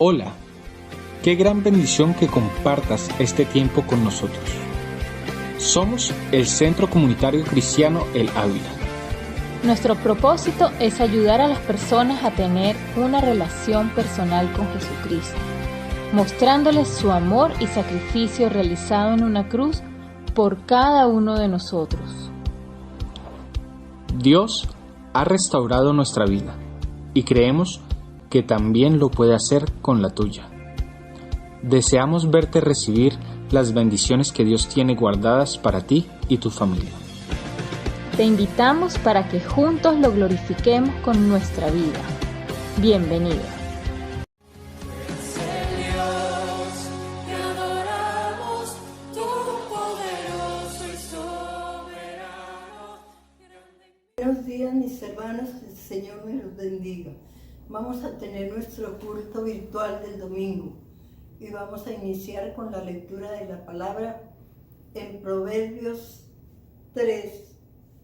Hola, qué gran bendición que compartas este tiempo con nosotros. Somos el Centro Comunitario Cristiano El Ávila. Nuestro propósito es ayudar a las personas a tener una relación personal con Jesucristo, mostrándoles su amor y sacrificio realizado en una cruz por cada uno de nosotros. Dios ha restaurado nuestra vida y creemos que también lo puede hacer con la tuya. Deseamos verte recibir las bendiciones que Dios tiene guardadas para ti y tu familia. Te invitamos para que juntos lo glorifiquemos con nuestra vida. Bienvenido. Buenos días, mis hermanos, el Señor me los bendiga. Vamos a tener nuestro culto virtual del domingo y vamos a iniciar con la lectura de la palabra en Proverbios 3,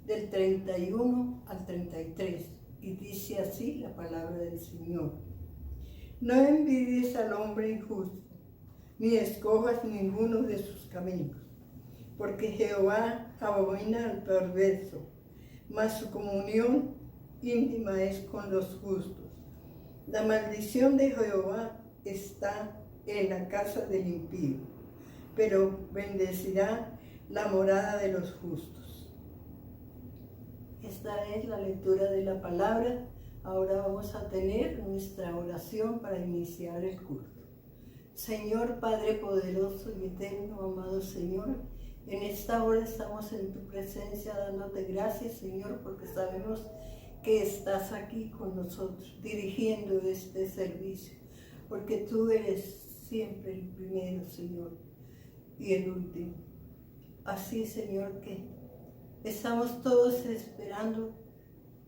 del 31 al 33, y dice así la palabra del Señor. No envidies al hombre injusto, ni escojas ninguno de sus caminos, porque Jehová abomina al perverso, mas su comunión íntima es con los justos. La maldición de Jehová está en la casa del impío, pero bendecirá la morada de los justos. Esta es la lectura de la palabra. Ahora vamos a tener nuestra oración para iniciar el culto. Señor Padre poderoso y eterno, amado Señor, en esta hora estamos en tu presencia dándote gracias, Señor, porque sabemos que estás aquí con nosotros, dirigiendo este servicio, porque tú eres siempre el primero, Señor, y el último. Así, Señor, que estamos todos esperando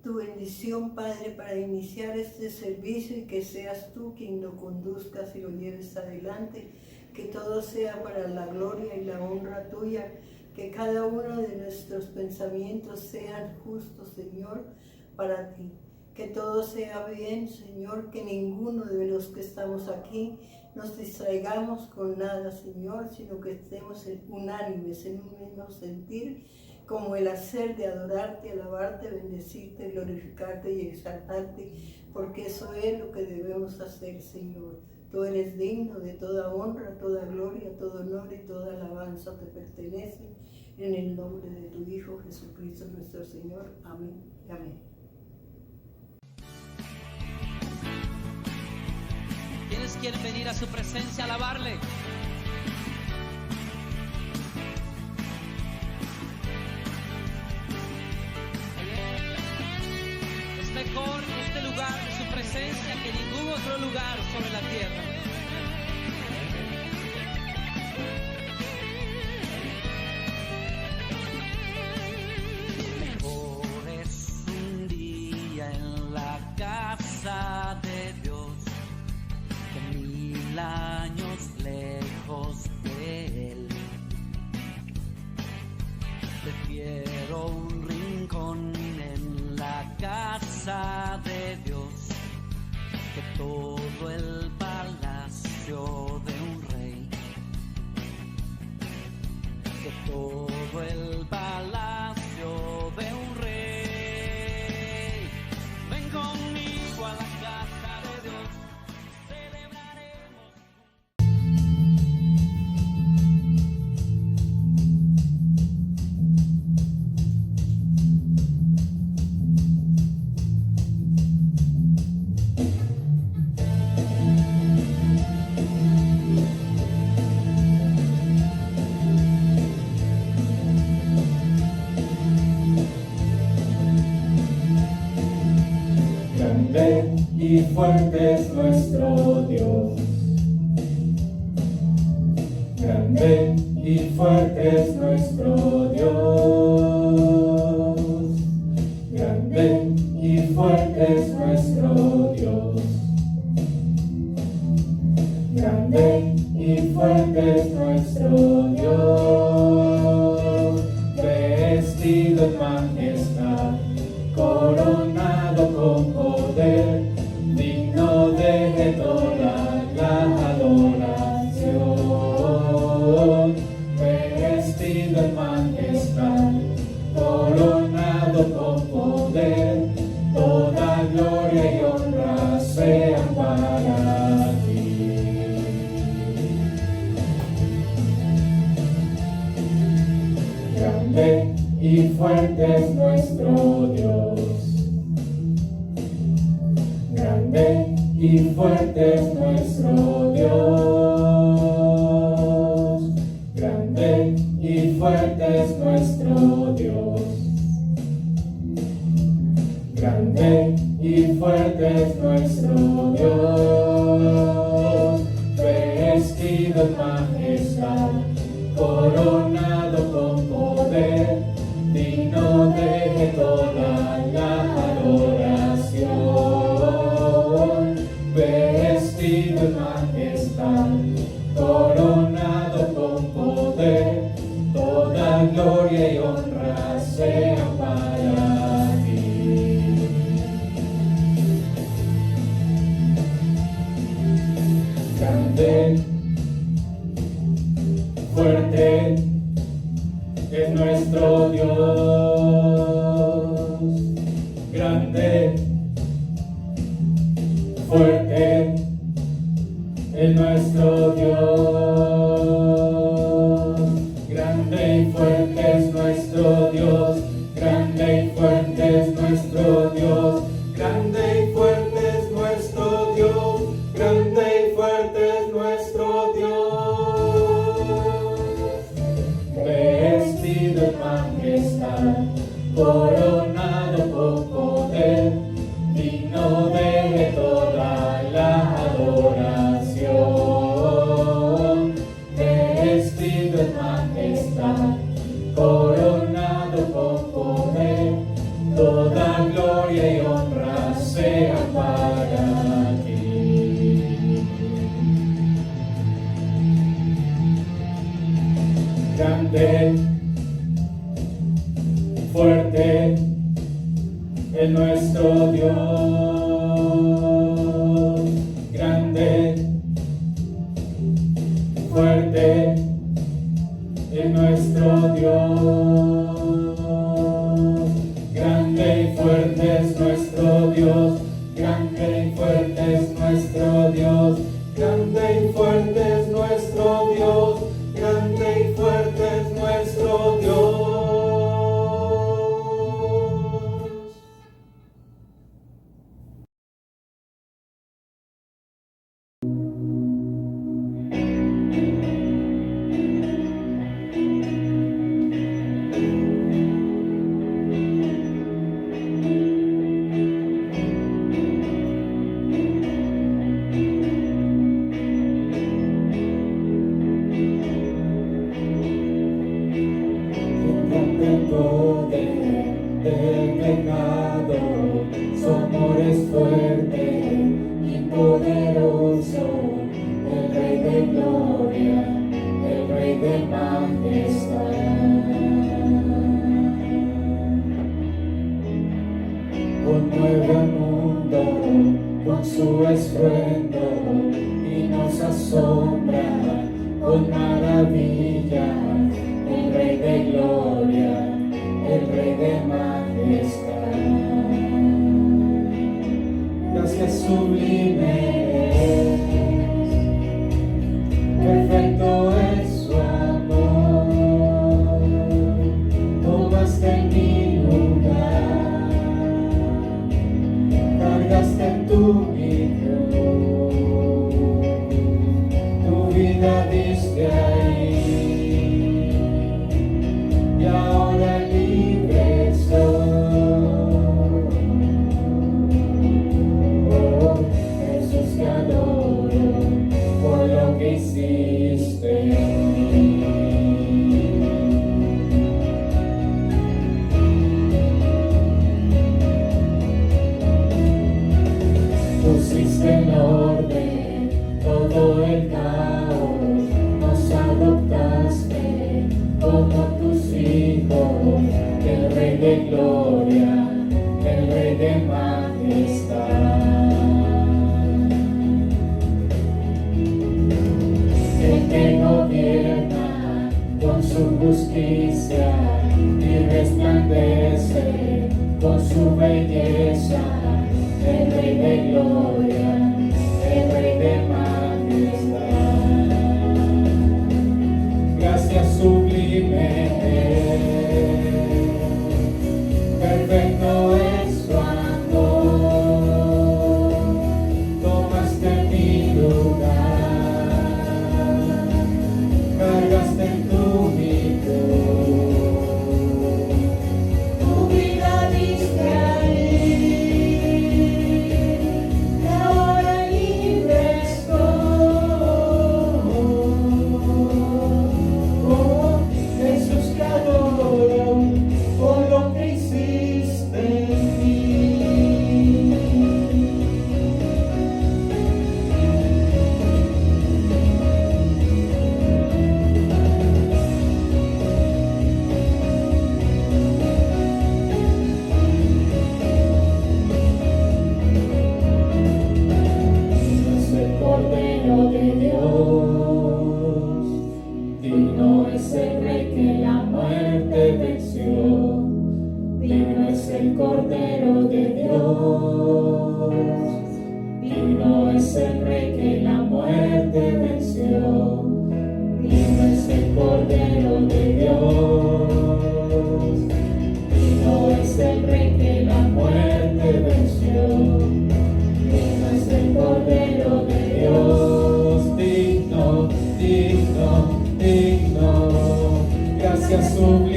tu bendición, Padre, para iniciar este servicio y que seas tú quien lo conduzcas y lo lleves adelante, que todo sea para la gloria y la honra tuya, que cada uno de nuestros pensamientos sean justos, Señor, para ti. Que todo sea bien, Señor, que ninguno de los que estamos aquí nos distraigamos con nada, Señor, sino que estemos unánimes en un mismo sentir, como el hacer de adorarte, alabarte, bendecirte, glorificarte y exaltarte, porque eso es lo que debemos hacer, Señor. Tú eres digno de toda honra, toda gloria, todo honor y toda alabanza te pertenece, en el nombre de tu Hijo Jesucristo nuestro Señor. Amén y amén. ¿Quiénes quieren venir a su presencia a alabarle? Es mejor este lugar de su presencia que ningún otro lugar sobre la tierra. Mejor es un día en la casa de Dios que 1000 años lejos de Él. Prefiero un rincón en la casa de Dios que todo el palacio de un rey. Que todo el palacio de un rey. Ven conmigo a la casa de Dios. Grande y fuerte es nuestro Dios. Grande y fuerte es nuestro Dios. Grande y fuerte es nuestro Dios. Grande y fuerte es nuestro Dios. Vestido en majestad, coronado con poder, digno de toda la sean para ti. Grande y fuerte es nuestro Dios. Grande y fuerte es nuestro Dios. Grande y fuerte es nuestro Dios. Grande y fuerte es nuestro Dios. Vestido en majestad, coronado con poder, digno de toda la adoración. Vestido en majestad, coronado con poder, toda gloria y honra sean para ti. Grande, fuerte es nuestro Dios. Grande, fuerte es nuestro Dios. Grande y fuerte es nuestro Dios. Grande y fuerte es nuestro Dios. Grande y fuerte es nuestro Dios. Grande y fuerte es nuestro Dios. Vestido en majestad, coronado con poder, digno de toda la adoración. Vestido en majestad, coronado con poder, toda gloria y honra sea para ti. Grande, fuerte es nuestro Dios. Grande, fuerte es nuestro Dios. Grande y fuerte es nuestro Dios. Grande y fuerte es nuestro Dios. Grande y fuerte es nuestro Dios. Grande y fuerte es nuestro Dios. Conmueve al mundo con su estruendo y nos asombra con maravilla. El Rey de gloria, el Rey de majestad. Gracias sublimes, perfecto es su amor. Tomaste mi lugar, cargaste en tu cruz, tu vida diste ahí, y ahora libre soy. Oh, Jesús, te adoro por lo que hiciste en mí. Pusiste en orden todo el caos, nos adoptaste como tus hijos, el Rey de gloria, el Rey de majestad. El que gobierna con su justicia y resplandece con su belleza, el Rey de gloria,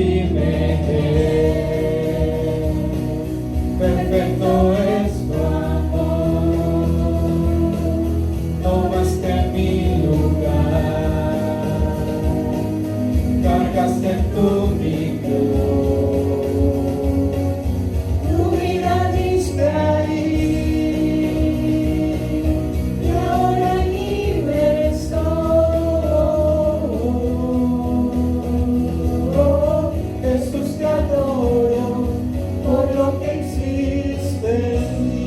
sublime es, perfecto es tu amor. Tomaste mi lugar, cargaste tú mi cruz, tu vida diste ahí, y ahora libre soy. Oh, Jesús, te adoro por lo que hiciste en mí.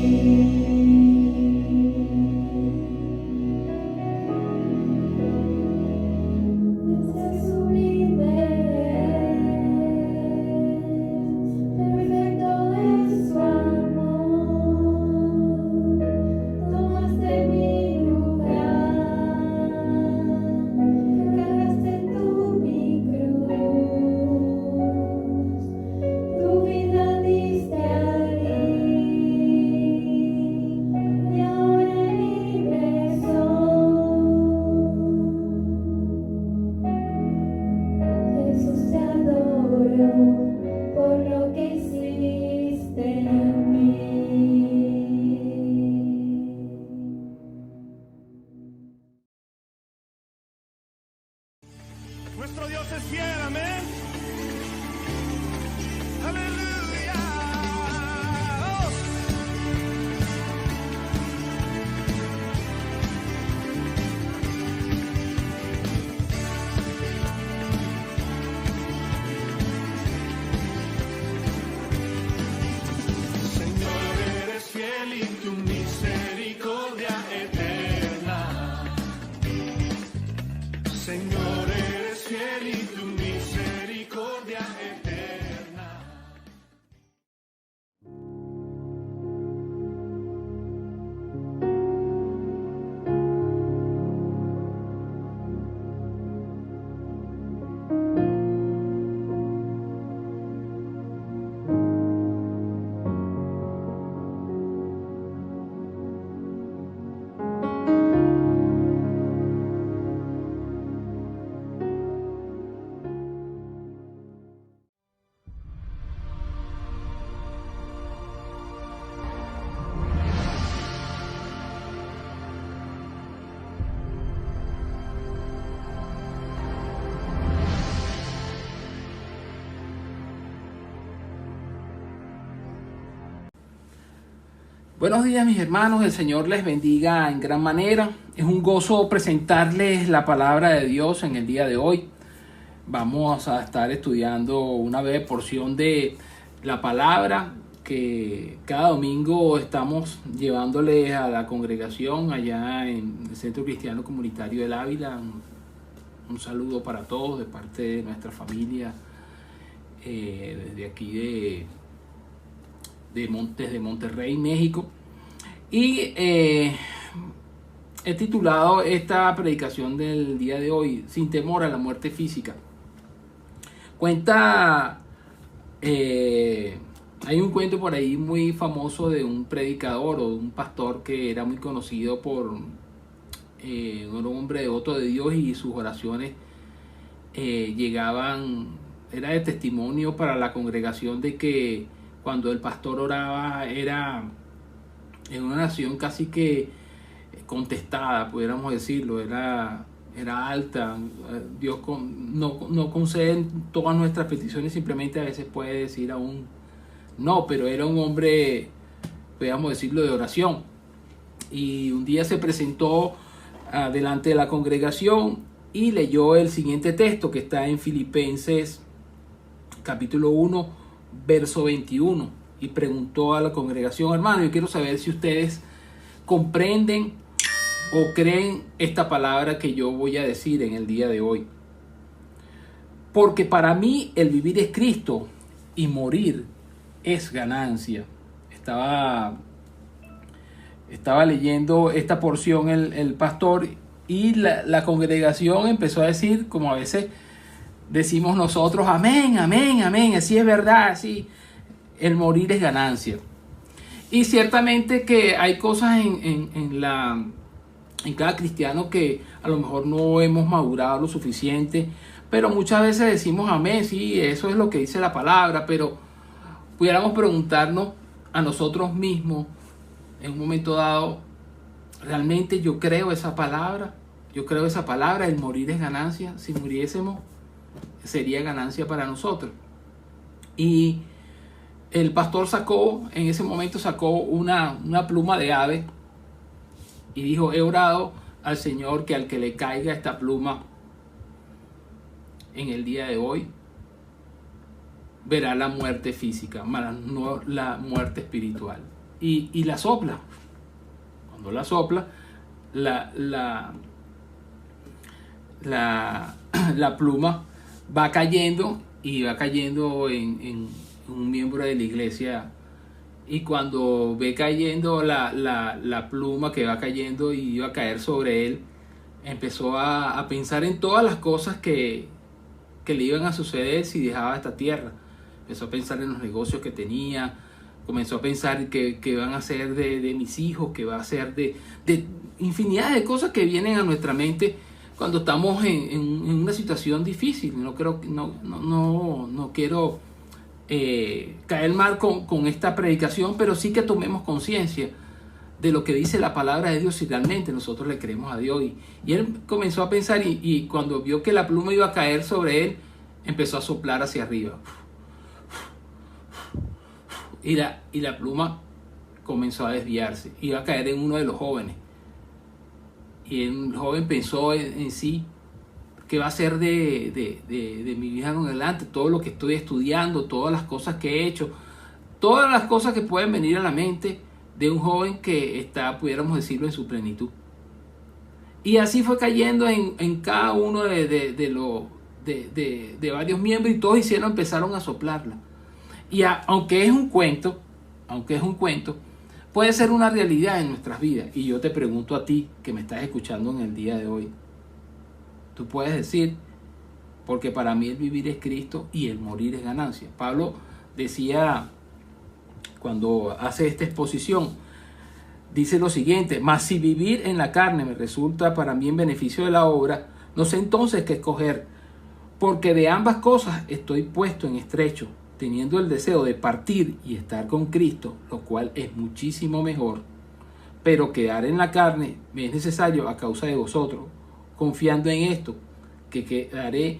Perfecto es su amor, tomaste mi lugar, cargaste tú mi cruz, tu vida diste ahí, y ahora libre soy. Jesús, te adoro por lo que hiciste en mí. Nuestro Dios es fiel, amén. Aleluya. Oh. Señor, eres fiel y tu misericordia eterna. Señor, eres fiel y tu misericordia eterna. Buenos días mis hermanos, el Señor les bendiga en gran manera. Es un gozo presentarles la palabra de Dios en el día de hoy. Vamos a estar estudiando una breve porción de la palabra que cada domingo estamos llevándoles a la congregación allá en el Centro Cristiano Comunitario del Ávila. Un saludo para todos de parte de nuestra familia desde aquí desde Monterrey, México. Y he titulado esta predicación del día de hoy Sin temor a la muerte física. Hay un cuento por ahí muy famoso de un predicador o de un pastor que era muy conocido por un hombre devoto de Dios, y sus oraciones era de testimonio para la congregación de que cuando el pastor oraba era en una oración casi que contestada, pudiéramos decirlo, era alta. Dios no concede todas nuestras peticiones, simplemente a veces puede decir aún no, pero era un hombre, podríamos decirlo, de oración. Y un día se presentó delante de la congregación y leyó el siguiente texto que está en Filipenses capítulo 1, verso 21, y preguntó a la congregación: hermano, yo quiero saber si ustedes comprenden o creen esta palabra que yo voy a decir en el día de hoy. Porque para mí el vivir es Cristo y morir es ganancia. Estaba leyendo esta porción el pastor, y la congregación empezó a decir, como a veces decimos nosotros: amén, amén, amén, así es verdad, así. El morir es ganancia. Y ciertamente que hay cosas en cada cristiano que a lo mejor no hemos madurado lo suficiente pero muchas veces decimos amén, sí, eso es lo que dice la palabra, pero pudiéramos preguntarnos a nosotros mismos en un momento dado, ¿realmente yo creo esa palabra? Yo creo esa palabra, el morir es ganancia. Si muriésemos, sería ganancia para nosotros. Y el pastor en ese momento sacó una pluma de ave y dijo, he orado al Señor que al que le caiga esta pluma en el día de hoy, verá la muerte física, no la muerte espiritual. Y la sopla. Cuando la sopla, la pluma va cayendo y va cayendo en un miembro de la iglesia, y cuando ve cayendo la pluma que va cayendo y iba a caer sobre él, empezó a pensar en todas las cosas que le iban a suceder si dejaba esta tierra. Empezó a pensar en los negocios que tenía, comenzó a pensar que van a ser de mis hijos, que va a ser de infinidad de cosas que vienen a nuestra mente cuando estamos en una situación difícil. No quiero caer mal con esta predicación, pero sí que tomemos conciencia de lo que dice la palabra de Dios si realmente nosotros le creemos a Dios. Y él comenzó a pensar y cuando vio que la pluma iba a caer sobre él, empezó a soplar hacia arriba. Y la pluma comenzó a desviarse, iba a caer en uno de los jóvenes. Y el joven pensó en sí, ¿qué va a ser de mi vida en adelante? Todo lo que estoy estudiando, todas las cosas que he hecho, todas las cosas que pueden venir a la mente de un joven que está, pudiéramos decirlo, en su plenitud. Y así fue cayendo en cada uno de varios miembros, y todos empezaron a soplarla. Y aunque es un cuento, puede ser una realidad en nuestras vidas. Y yo te pregunto a ti que me estás escuchando en el día de hoy, tú puedes decir, porque para mí el vivir es Cristo y el morir es ganancia. Pablo decía, cuando hace esta exposición, dice lo siguiente: mas si vivir en la carne me resulta para mí en beneficio de la obra, no sé entonces qué escoger, porque de ambas cosas estoy puesto en estrecho, teniendo el deseo de partir y estar con Cristo, lo cual es muchísimo mejor, pero quedar en la carne me es necesario a causa de vosotros, confiando en esto, que quedaré,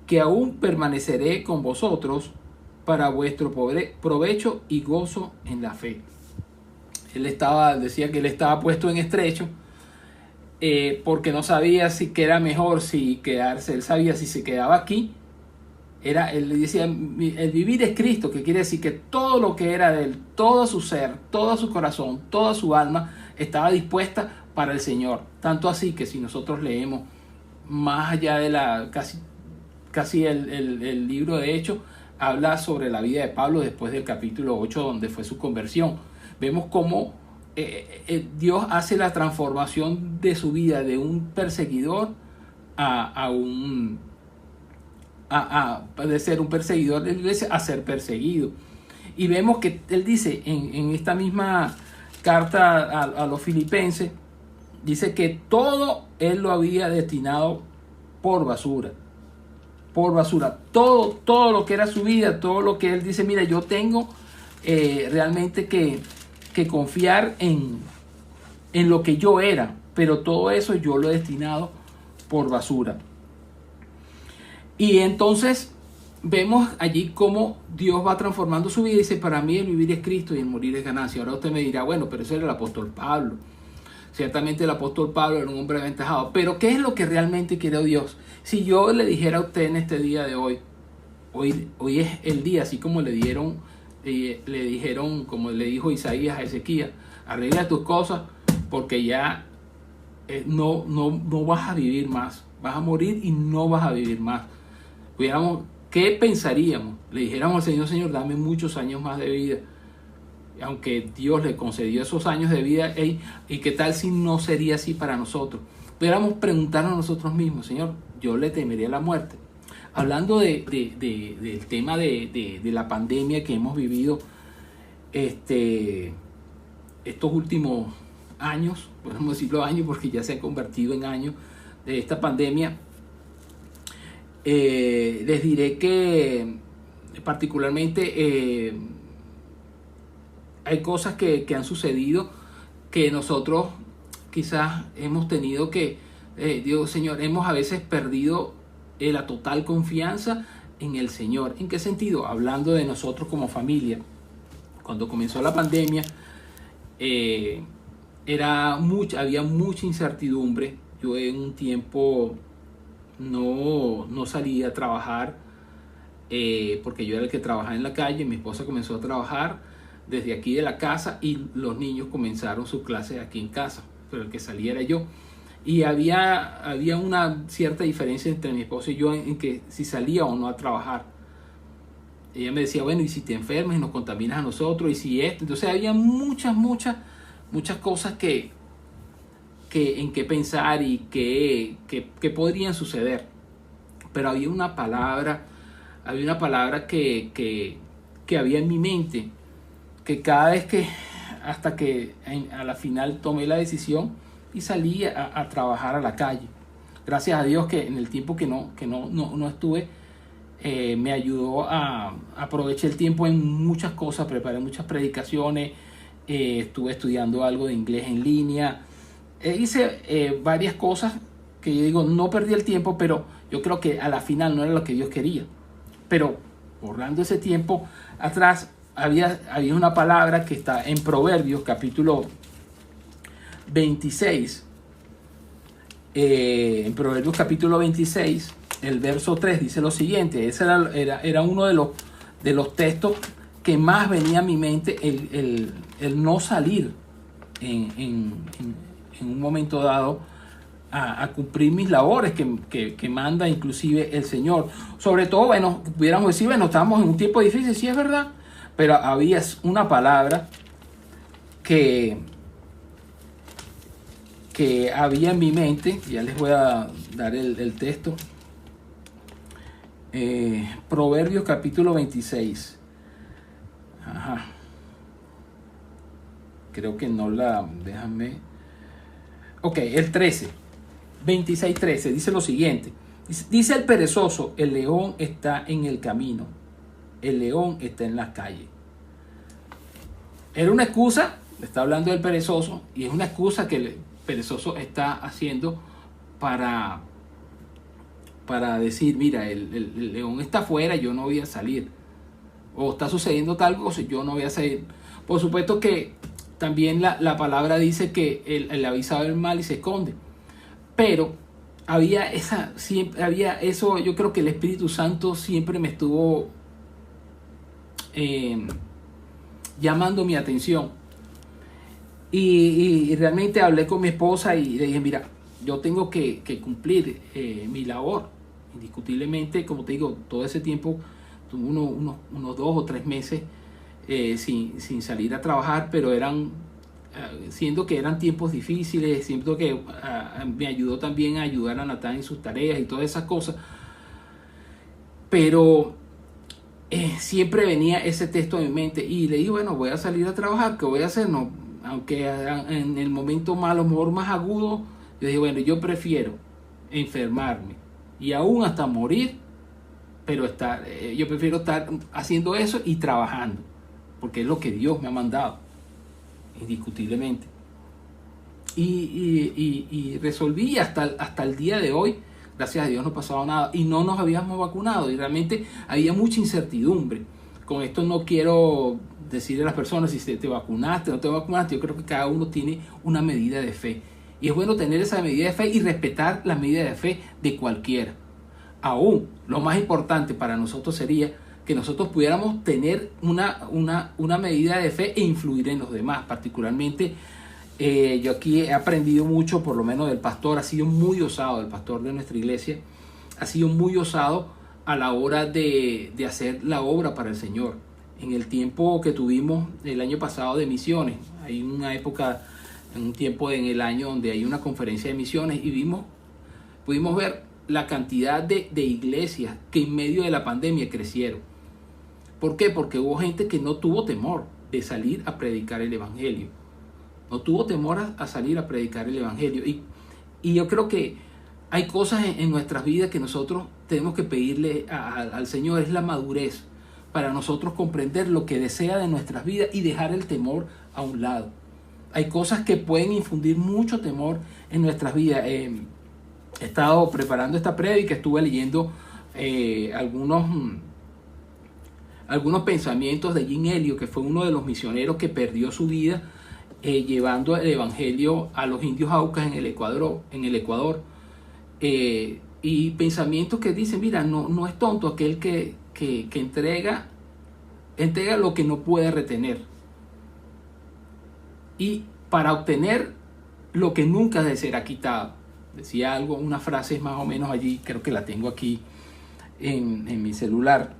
que aún permaneceré con vosotros para vuestro provecho y gozo en la fe. Decía que él estaba puesto en estrecho, porque no sabía si que era mejor si quedarse. Él sabía si se quedaba aquí, él le decía, el vivir es Cristo, que quiere decir que todo lo que era de él, todo su ser, todo su corazón, toda su alma estaba dispuesta para el Señor. Tanto así que si nosotros leemos más allá de casi el libro de Hechos, habla sobre la vida de Pablo después del capítulo 8, donde fue su conversión. Vemos cómo Dios hace la transformación de su vida de un perseguidor de ser un perseguidor de la iglesia a ser perseguido. Y vemos que él dice en esta misma carta a los filipenses, dice que todo él lo había destinado por basura. Todo lo que era su vida, todo lo que él dice, mira, yo tengo realmente que confiar en lo que yo era, pero todo eso yo lo he destinado por basura. Y entonces vemos allí cómo Dios va transformando su vida y dice, para mí el vivir es Cristo y el morir es ganancia. Ahora usted me dirá, bueno, pero ese era el apóstol Pablo. Ciertamente el apóstol Pablo era un hombre aventajado, pero ¿qué es lo que realmente quiere Dios? Si yo le dijera a usted en este día de hoy es el día, así como le dijeron, como le dijo Isaías a Ezequías, arregla tus cosas porque ya no vas a vivir más, vas a morir y no vas a vivir más. ¿Qué pensaríamos? Le dijéramos al Señor, dame muchos años más de vida. Aunque Dios le concedió esos años de vida, ¿y qué tal si no sería así para nosotros? Pudiéramos preguntarnos a nosotros mismos, Señor, yo le temería la muerte. Hablando del tema de la pandemia que hemos vivido estos últimos años, podemos decirlo años porque ya se han convertido en años de esta pandemia, les diré que particularmente hay cosas que han sucedido que nosotros quizás hemos tenido que, Dios Señor, hemos a veces perdido la total confianza en el Señor. ¿En qué sentido? Hablando de nosotros como familia. Cuando comenzó la pandemia, había mucha incertidumbre. Yo en un tiempo no salí a trabajar porque yo era el que trabajaba en la calle. Mi esposa comenzó a trabajar desde aquí de la casa y los niños comenzaron sus clases aquí en casa, pero el que salía era yo. Y había una cierta diferencia entre mi esposa y yo en que si salía o no a trabajar. Ella me decía, bueno, y si te enfermas y nos contaminas a nosotros, y si esto. Entonces había muchas cosas en que pensar y que podrían suceder. Pero había una palabra que había en mi mente, que cada vez hasta que a la final tomé la decisión y salí a trabajar a la calle. Gracias a Dios que en el tiempo que no estuve, me ayudó aproveché el tiempo en muchas cosas, preparé muchas predicaciones, estuve estudiando algo de inglés en línea, hice varias cosas que yo digo, no perdí el tiempo, pero yo creo que a la final no era lo que Dios quería. Pero borrando ese tiempo atrás, había una palabra que está en Proverbios capítulo 26. En Proverbios capítulo 26, el verso 3 dice lo siguiente. Ese era uno de los textos que más venía a mi mente, el no salir en un momento dado a cumplir mis labores que manda inclusive el Señor. Sobre todo, bueno, pudiéramos decir, bueno, estamos en un tiempo difícil, sí es verdad, pero había una palabra que había en mi mente. Ya les voy a dar el texto. Proverbios capítulo 26. Ajá. Creo que no la... Déjame... Ok, el 13. 26:13 dice lo siguiente. Dice el perezoso, el león está en el camino, el león está en las calles. Era una excusa, le está hablando del perezoso, y es una excusa que el perezoso está haciendo para decir, mira, el león está afuera, yo no voy a salir. O está sucediendo tal cosa, yo no voy a salir. Por supuesto que también la palabra dice que el avisado del mal y se esconde. Pero había eso, yo creo que el Espíritu Santo siempre me estuvo llamando mi atención. Y realmente hablé con mi esposa y le dije, mira, yo tengo que cumplir mi labor. Indiscutiblemente, como te digo, todo ese tiempo, tuve unos 2 o 3 meses sin salir a trabajar, pero siento que eran tiempos difíciles, siento que me ayudó también a ayudar a Natán en sus tareas y todas esas cosas, pero siempre venía ese texto a mi mente y le dije, bueno, voy a salir a trabajar, ¿qué voy a hacer? No, aunque en el momento malo, mejor más agudo, yo dije, bueno, yo prefiero enfermarme y aún hasta morir, pero yo prefiero estar haciendo eso y trabajando, porque es lo que Dios me ha mandado, indiscutiblemente. Y resolví hasta el día de hoy, gracias a Dios no pasaba nada y no nos habíamos vacunado y realmente había mucha incertidumbre. Con esto no quiero decirle a las personas si te vacunaste o no te vacunaste. Yo creo que cada uno tiene una medida de fe y es bueno tener esa medida de fe y respetar la medida de fe de cualquiera. Aún lo más importante para nosotros sería que nosotros pudiéramos tener una medida de fe e influir en los demás. Particularmente yo aquí he aprendido mucho, por lo menos del pastor, ha sido muy osado, el pastor de nuestra iglesia ha sido muy osado a la hora de hacer la obra para el Señor. En el tiempo que tuvimos el año pasado de misiones, hay una época, un tiempo en el año donde hay una conferencia de misiones y pudimos ver la cantidad de iglesias que en medio de la pandemia crecieron. ¿Por qué? Porque hubo gente que no tuvo temor de salir a predicar el evangelio. No tuvo temor a salir a predicar el Evangelio. Y yo creo que hay cosas en nuestras vidas que nosotros tenemos que pedirle al Señor. Es la madurez para nosotros comprender lo que desea de nuestras vidas y dejar el temor a un lado. Hay cosas que pueden infundir mucho temor en nuestras vidas. He estado preparando esta prédica, estuve leyendo algunos pensamientos de Jim Elliot, que fue uno de los misioneros que perdió su vida llevando el Evangelio a los indios Aucas en el Ecuador. Y pensamientos que dicen, mira, no es tonto aquel que entrega lo que no puede retener, y para obtener lo que nunca le será quitado. Decía algo, una frase más o menos allí, creo que la tengo aquí en mi celular.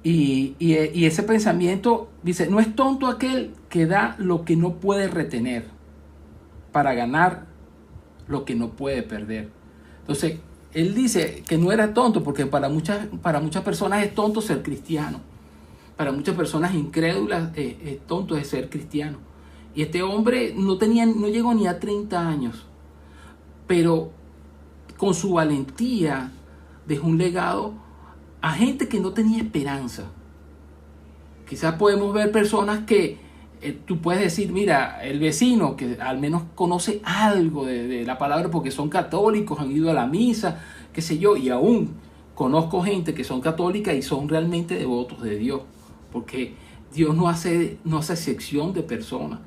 Y ese pensamiento dice, no es tonto aquel que da lo que no puede retener para ganar lo que no puede perder. Entonces, él dice que no era tonto, porque para muchas personas es tonto ser cristiano. Para muchas personas incrédulas es tonto de ser cristiano. Y este hombre no llegó ni a 30 años, pero con su valentía dejó un legado a gente que no tenía esperanza. Quizás podemos ver personas que tú puedes decir, mira, el vecino que al menos conoce algo de la palabra porque son católicos, han ido a la misa, qué sé yo, y aún conozco gente que son católicas y son realmente devotos de Dios, porque Dios no hace excepción de personas,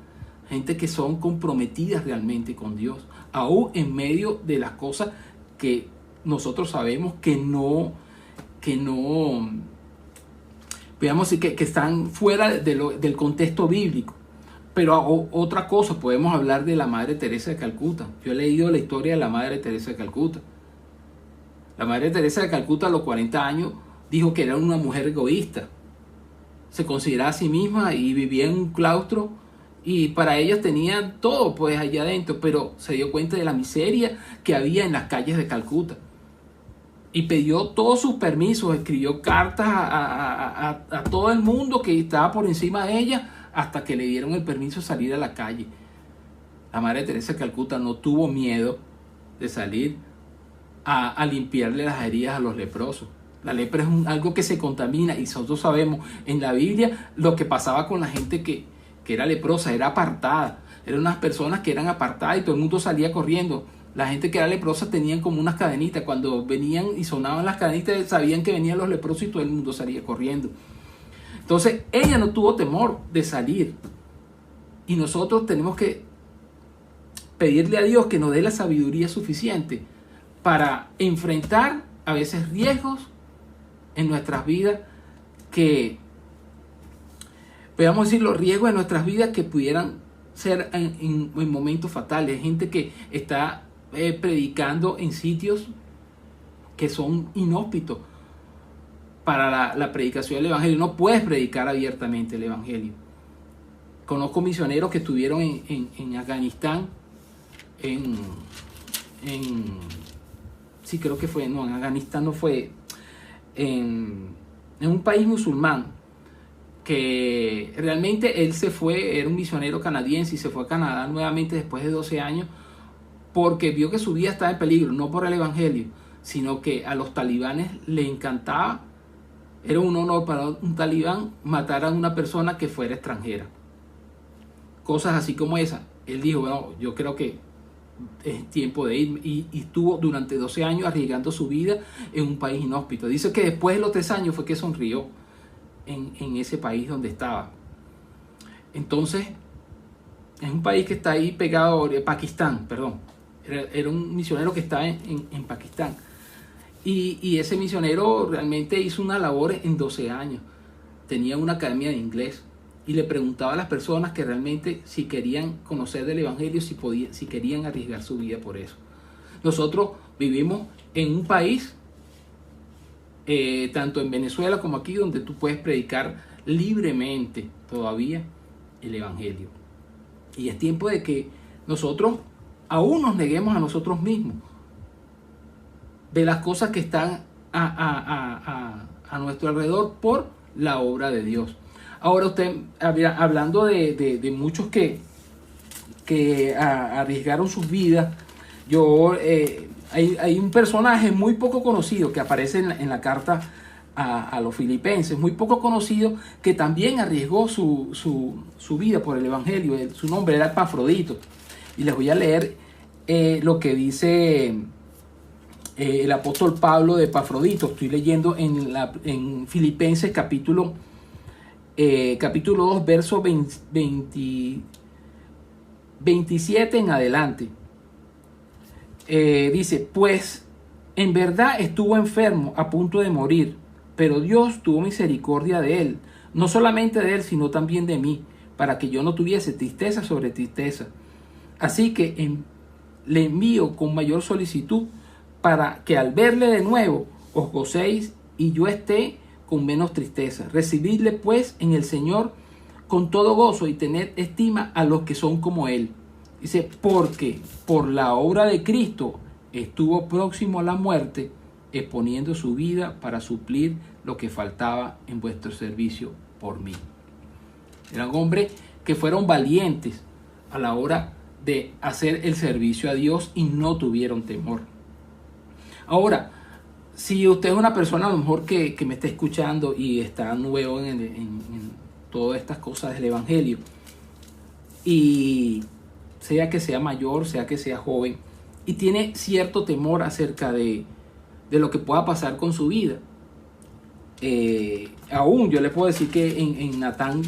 gente que son comprometidas realmente con Dios, aún en medio de las cosas que nosotros sabemos que no podemos decir que están fuera del contexto bíblico. Pero otra cosa, podemos hablar de la Madre Teresa de Calcuta. Yo he leído la historia de la Madre Teresa de Calcuta. La Madre Teresa de Calcuta a los 40 años dijo que era una mujer egoísta. Se consideraba a sí misma y vivía en un claustro, y para ella tenía todo pues allá adentro, pero se dio cuenta de la miseria que había en las calles de Calcuta. Y pidió todos sus permisos, escribió cartas a todo el mundo que estaba por encima de ella, hasta que le dieron el permiso de salir a la calle. La Madre Teresa de Calcuta no tuvo miedo de salir a limpiarle las heridas a los leprosos. La lepra es algo que se contamina, y nosotros sabemos en la Biblia lo que pasaba con la gente que era leprosa, era apartada. Eran unas personas que eran apartadas y todo el mundo salía corriendo. La gente que era leprosa tenían como unas cadenitas. Cuando venían y sonaban las cadenitas, sabían que venían los leprosos y todo el mundo salía corriendo. Entonces, ella no tuvo temor de salir. Y nosotros tenemos que pedirle a Dios que nos dé la sabiduría suficiente para enfrentar a veces riesgos en nuestras vidas, que podamos decir los riesgos de nuestras vidas que pudieran ser en momentos fatales. Hay gente que está predicando en sitios que son inhóspitos para la predicación del Evangelio. No puedes predicar abiertamente el Evangelio. Conozco misioneros que estuvieron en Afganistán, sí, creo que fue, no, en Afganistán no fue, en un país musulmán, que realmente él se fue, era un misionero canadiense y se fue a Canadá nuevamente después de 12 años, porque vio que su vida estaba en peligro, no por el Evangelio, sino que a los talibanes le encantaba, era un honor para un talibán matar a una persona que fuera extranjera. Cosas así como esa. Él dijo, bueno, yo creo que es tiempo de ir, y estuvo durante 12 años arriesgando su vida en un país inhóspito. Dice que después de los 3 años fue que sonrió en ese país donde estaba. Entonces, es un país que está ahí pegado, Pakistán, perdón. Era un misionero que estaba en Pakistán. Y ese misionero realmente hizo una labor en 12 años. Tenía una academia de inglés y le preguntaba a las personas que realmente si querían conocer del Evangelio, si querían arriesgar su vida por eso. Nosotros vivimos en un país, tanto en Venezuela como aquí, donde tú puedes predicar libremente todavía el Evangelio. Y es tiempo de que nosotros aún nos neguemos a nosotros mismos de las cosas que están a nuestro alrededor por la obra de Dios. Ahora usted, hablando de muchos que que arriesgaron sus vidas. Hay un personaje muy poco conocido que aparece en la carta a los filipenses, muy poco conocido, que también arriesgó su vida por el evangelio. Su nombre era Epafrodito, y les voy a leer lo que dice el apóstol Pablo de Epafrodito. Estoy leyendo en Filipenses capítulo 2, verso 27 en adelante. Dice: pues en verdad estuvo enfermo, a punto de morir, pero Dios tuvo misericordia de él, no solamente de él, sino también de mí, para que yo no tuviese tristeza sobre tristeza. Así que le envío con mayor solicitud, para que al verle de nuevo os gocéis y yo esté con menos tristeza. Recibidle pues en el Señor con todo gozo y tened estima a los que son como él. Dice: porque por la obra de Cristo estuvo próximo a la muerte, exponiendo su vida para suplir lo que faltaba en vuestro servicio por mí. Eran hombres que fueron valientes a la hora de hacer el servicio a Dios y no tuvieron temor. Ahora, si usted es una persona a lo mejor que me está escuchando y está nuevo en todas estas cosas del evangelio, y sea que sea mayor, sea que sea joven, y tiene cierto temor acerca de lo que pueda pasar con su vida, aún yo le puedo decir que en Natán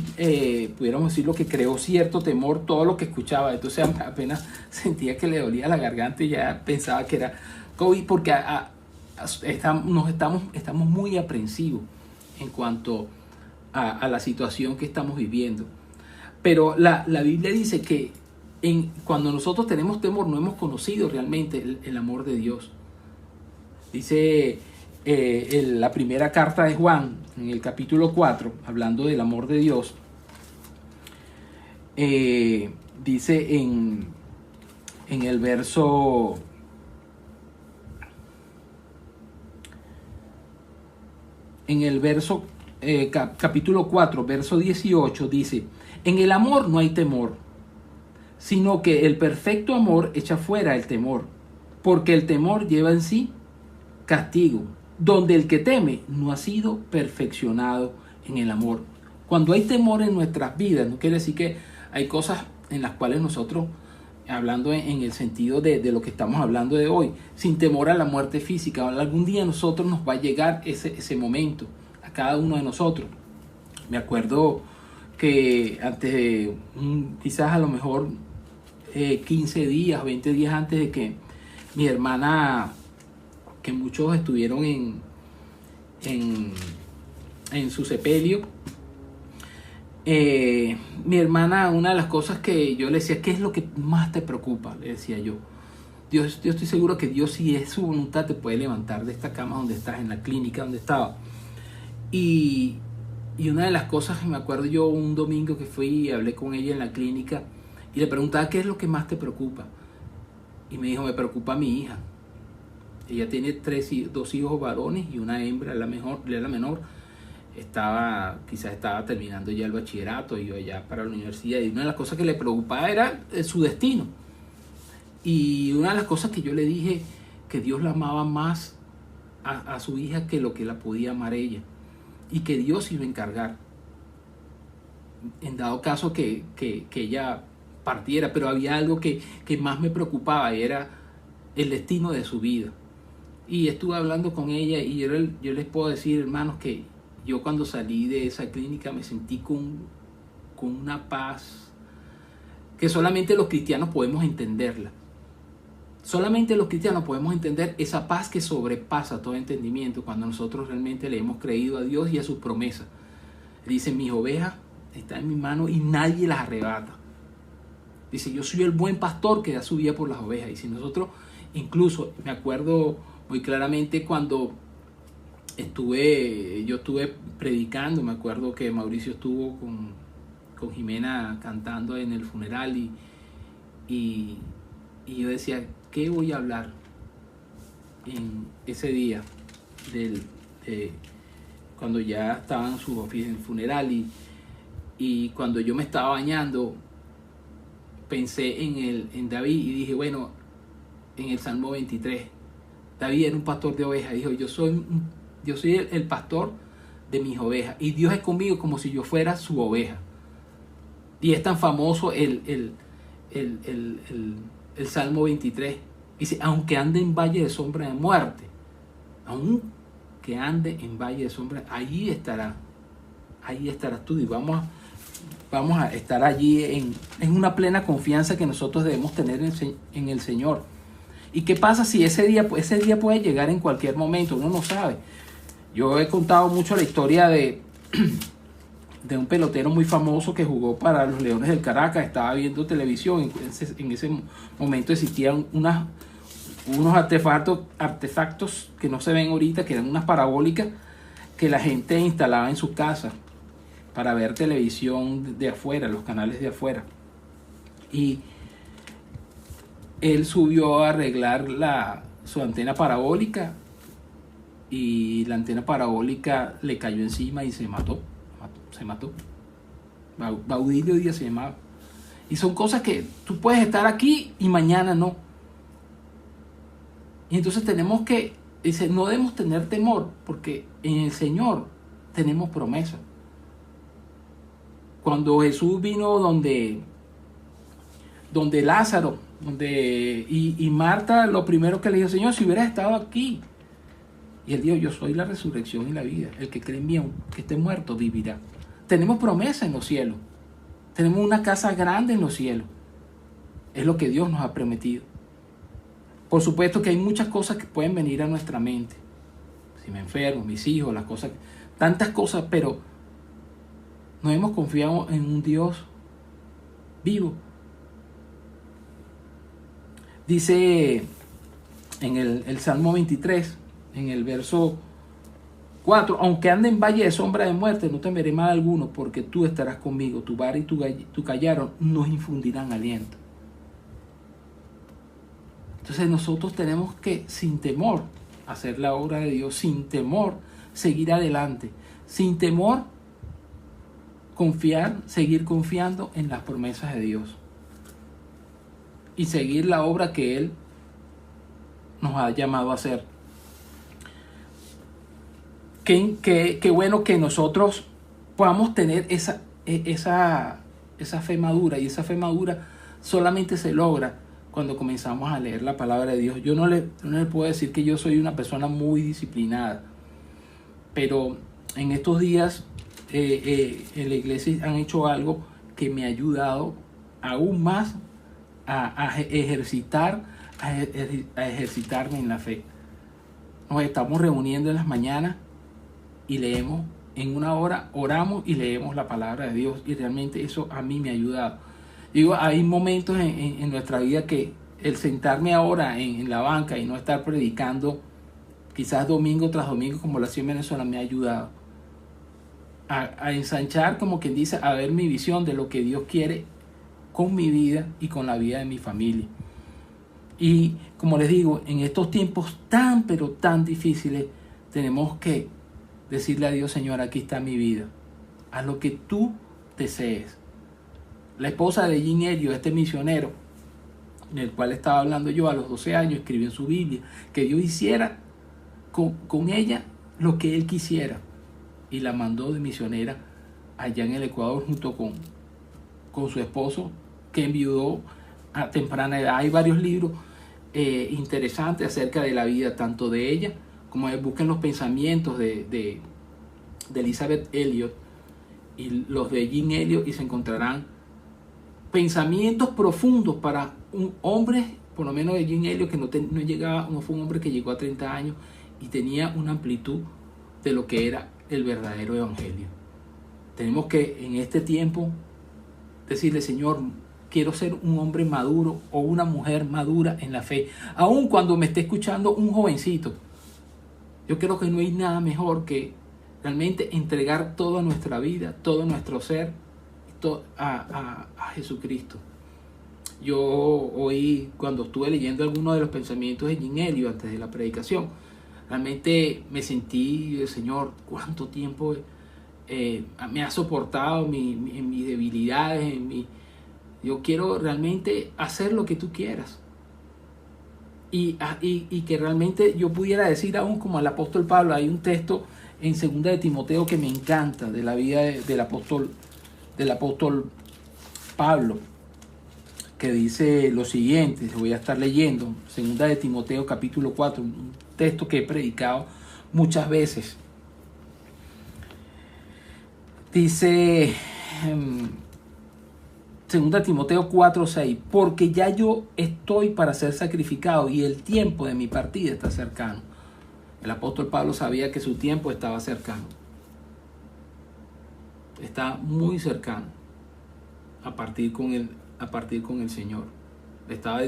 pudiéramos decir lo que creó cierto temor todo lo que escuchaba. Entonces apenas sentía que le dolía la garganta y ya pensaba que era COVID, porque estamos muy aprensivos en cuanto a la situación que estamos viviendo. Pero la Biblia dice que cuando nosotros tenemos temor no hemos conocido realmente el amor de Dios. Dice la primera carta de Juan, en el capítulo 4, hablando del amor de Dios, dice en el verso capítulo 4, verso 18, dice: en el amor no hay temor, sino que el perfecto amor echa fuera el temor, porque el temor lleva en sí castigo, donde el que teme no ha sido perfeccionado en el amor. Cuando hay temor en nuestras vidas, no quiere decir que hay cosas en las cuales nosotros, hablando en el sentido de lo que estamos hablando de hoy, sin temor a la muerte física, algún día a nosotros nos va a llegar ese momento, a cada uno de nosotros. Me acuerdo que antes de quizás a lo mejor 15 días, 20 días antes de que mi hermana, que muchos estuvieron en su sepelio, mi hermana, una de las cosas que yo le decía: ¿qué es lo que más te preocupa? Le decía yo estoy seguro que Dios, si es su voluntad, te puede levantar de esta cama donde estás, en la clínica donde estaba. Y una de las cosas que me acuerdo yo, un domingo que fui y hablé con ella en la clínica y le preguntaba: ¿qué es lo que más te preocupa? Y me dijo: me preocupa mi hija. Ella tiene dos hijos varones y una hembra, la menor. Quizás estaba terminando ya el bachillerato, iba ya para la universidad, y una de las cosas que le preocupaba era su destino. Y una de las cosas que yo le dije, que Dios la amaba más a su hija que lo que la podía amar ella, y que Dios iba a encargar en dado caso que ella partiera. Pero había algo que más me preocupaba, y era el destino de su vida. Y estuve hablando con ella, y yo les puedo decir, hermanos, que yo cuando salí de esa clínica me sentí con una paz que solamente los cristianos podemos entenderla. Solamente los cristianos podemos entender esa paz que sobrepasa todo entendimiento cuando nosotros realmente le hemos creído a Dios y a sus promesas. Dice: mis ovejas están en mi mano y nadie las arrebata. Dice: yo soy el buen pastor que da su vida por las ovejas. Y si nosotros, incluso me acuerdo muy claramente cuando yo estuve predicando, me acuerdo que Mauricio estuvo con Jimena cantando en el funeral, y yo decía: ¿qué voy a hablar en ese día cuando ya estaban sus oficios en el funeral? Y cuando yo me estaba bañando, pensé en David y dije, bueno, en el Salmo 23, David era un pastor de ovejas. Dijo, yo soy el pastor de mis ovejas y Dios es conmigo como si yo fuera su oveja. Y es tan famoso el Salmo 23. Dice, aunque ande en valle de sombra de muerte, aunque ande en valle de sombra, ahí estarás tú. Y vamos a estar allí en una plena confianza que nosotros debemos tener en el Señor. ¿Y qué pasa si ese día puede llegar en cualquier momento? Uno no sabe. Yo he contado mucho la historia de un pelotero muy famoso que jugó para los Leones del Caracas. Estaba viendo televisión. En ese momento existían unos artefactos que no se ven ahorita, que eran unas parabólicas que la gente instalaba en sus casas para ver televisión de afuera, los canales de afuera. Y él subió a arreglar su antena parabólica y la antena parabólica le cayó encima y se mató. Baudilio Díaz se llamaba. Y son cosas que tú puedes estar aquí y mañana no. Y entonces no debemos tener temor, porque en el Señor tenemos promesa. Cuando Jesús vino donde Lázaro, y Marta, lo primero que le dijo, Señor, si hubieras estado aquí. Y él dijo, yo soy la resurrección y la vida. El que cree en mí, aunque esté muerto, vivirá. Tenemos promesa en los cielos. Tenemos una casa grande en los cielos. Es lo que Dios nos ha prometido. Por supuesto que hay muchas cosas que pueden venir a nuestra mente. Si me enfermo, mis hijos, tantas cosas, pero nos hemos confiado en un Dios vivo. Dice en el Salmo 23, en el verso 4, aunque ande en valle de sombra de muerte, no temeré mal alguno, porque tú estarás conmigo, tu vara y tu callado nos infundirán aliento. Entonces nosotros tenemos que, sin temor, hacer la obra de Dios, sin temor, seguir adelante, sin temor, seguir confiando en las promesas de Dios y seguir la obra que Él nos ha llamado a hacer. Qué bueno que nosotros podamos tener esa fe madura, y esa fe madura solamente se logra cuando comenzamos a leer la palabra de Dios. Yo no le puedo decir que yo soy una persona muy disciplinada, pero en estos días en la iglesia han hecho algo que me ha ayudado aún más a ejercitarme en la fe. Nos estamos reuniendo en las mañanas y leemos, en una hora oramos y leemos la palabra de Dios, y realmente eso a mí me ha ayudado. Digo, hay momentos en nuestra vida que el sentarme ahora en la banca y no estar predicando quizás domingo tras domingo como lo hacía en Venezuela me ha ayudado a ensanchar, como quien dice, a ver mi visión de lo que Dios quiere con mi vida y con la vida de mi familia. Y como les digo, en estos tiempos tan pero tan difíciles tenemos que decirle a Dios, Señor, aquí está mi vida, haz lo que tú desees. La esposa de Jean Elliot, este misionero, del cual estaba hablando yo a los 12 años, escribió en su Biblia que Dios hiciera con ella lo que él quisiera, y la mandó de misionera allá en el Ecuador junto con su esposo, que enviudó a temprana edad. Hay varios libros interesantes acerca de la vida tanto de ella como busquen los pensamientos de Elizabeth Elliot y los de Jean Elliot, y se encontrarán pensamientos profundos para un hombre, por lo menos de Jean Elliot, que no fue un hombre que llegó a 30 años y tenía una amplitud de lo que era el verdadero evangelio. Tenemos que en este tiempo decirle, Señor, quiero ser un hombre maduro o una mujer madura en la fe. Aun cuando me esté escuchando un jovencito, yo creo que no hay nada mejor que realmente entregar toda nuestra vida, todo nuestro ser a Jesucristo. Yo hoy, cuando estuve leyendo algunos de los pensamientos de Jean Elliot antes de la predicación, realmente me sentí, Señor, cuánto tiempo me ha soportado en mis debilidades, Yo quiero realmente hacer lo que tú quieras. Y que realmente yo pudiera decir, aún como el apóstol Pablo, hay un texto en 2 de Timoteo que me encanta, de la vida del apóstol Pablo, que dice lo siguiente, voy a estar leyendo, 2 de Timoteo capítulo 4, un texto que he predicado muchas veces. Dice 2 Timoteo 4:6, porque ya yo estoy para ser sacrificado y el tiempo de mi partida está cercano. El apóstol Pablo sabía que su tiempo estaba cercano. Está muy cercano a partir con el Señor. Le estaba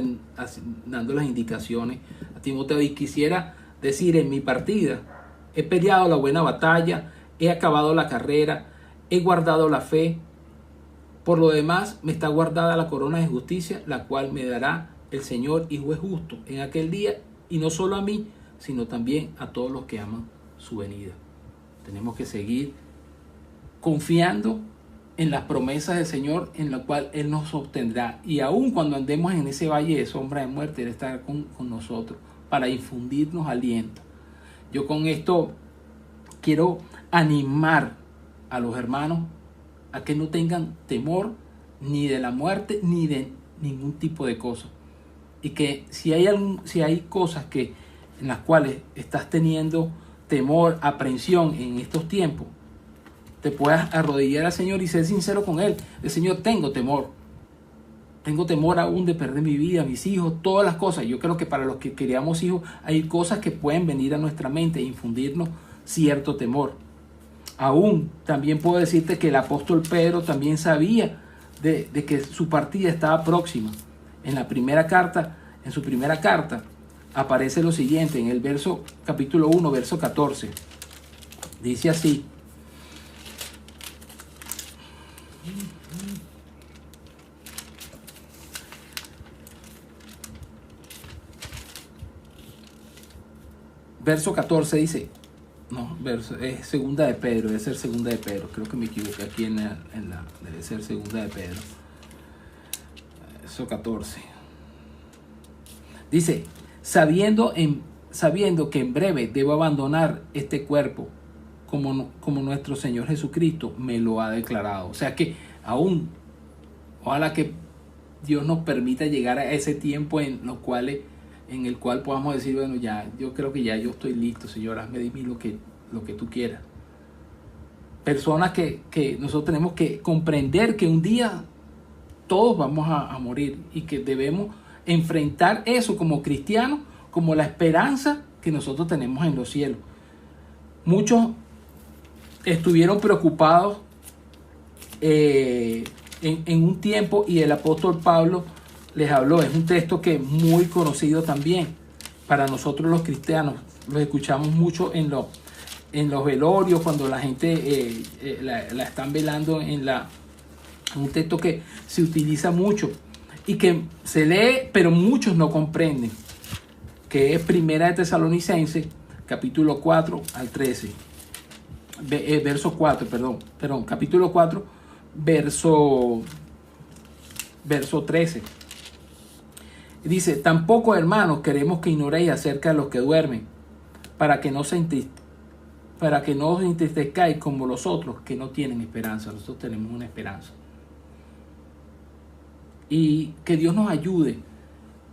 dando las indicaciones a Timoteo, y quisiera decir: en mi partida he peleado la buena batalla, he acabado la carrera, he guardado la fe. Por lo demás, me está guardada la corona de justicia, la cual me dará el Señor y juez justo en aquel día, y no solo a mí, sino también a todos los que aman su venida. Tenemos que seguir confiando en las promesas del Señor, en la cual Él nos sostendrá. Y aun cuando andemos en ese valle de sombra de muerte, Él estará con nosotros para infundirnos aliento. Yo con esto quiero animar a los hermanos a que no tengan temor ni de la muerte ni de ningún tipo de cosa. Y que si hay cosas en las cuales estás teniendo temor, aprensión en estos tiempos, te puedas arrodillar al Señor y ser sincero con Él. El Señor, tengo temor aún de perder mi vida, mis hijos, todas las cosas. Yo creo que para los que queríamos hijos, hay cosas que pueden venir a nuestra mente e infundirnos cierto temor. Aún también puedo decirte que el apóstol Pedro también sabía de que su partida estaba próxima. En su primera carta, aparece lo siguiente, en el capítulo 1, verso 14. Dice así: verso 14 dice, es segunda de Pedro, debe ser segunda de Pedro, creo que me equivoqué aquí debe ser segunda de Pedro. Verso 14. Dice: sabiendo que en breve debo abandonar este cuerpo, como nuestro Señor Jesucristo me lo ha declarado. O sea que aún, ojalá que Dios nos permita llegar a ese tiempo en el cual podamos decir, bueno, ya, yo creo que ya yo estoy listo, Señor, hazme de mí lo que tú quieras. Personas que nosotros tenemos que comprender que un día todos vamos a morir, y que debemos enfrentar eso como cristianos, como la esperanza que nosotros tenemos en los cielos. Muchos estuvieron preocupados en un tiempo, y el apóstol Pablo les habló. Es un texto que es muy conocido también para nosotros los cristianos. Lo escuchamos mucho en los velorios, cuando la gente la están velando, un texto que se utiliza mucho y que se lee, pero muchos no comprenden, que es Primera de Tesalonicenses, capítulo 4 al 13. Verso 4, perdón, capítulo 4, verso 13. Dice: tampoco, hermanos, queremos que ignoréis acerca de los que duermen, para que no os entristezcáis como los otros que no tienen esperanza. Nosotros tenemos una esperanza. Y que Dios nos ayude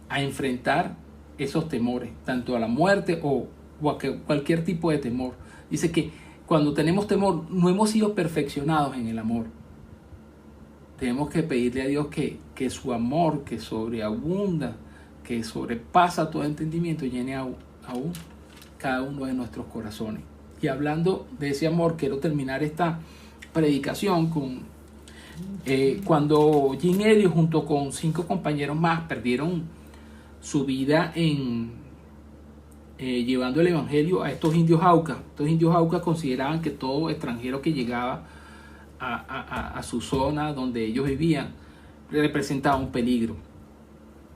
a enfrentar esos temores, tanto a la muerte o a cualquier tipo de temor. Dice que cuando tenemos temor, no hemos sido perfeccionados en el amor. Tenemos que pedirle a Dios que su amor, que sobreabunda, que sobrepasa todo entendimiento, llene aún cada uno de nuestros corazones. Y hablando de ese amor, quiero terminar esta predicación con cuando Jim Elliot, junto con 5 compañeros más, perdieron su vida llevando el evangelio a estos indios Aucas. Estos indios Aucas consideraban que todo extranjero que llegaba a su zona donde ellos vivían representaba un peligro,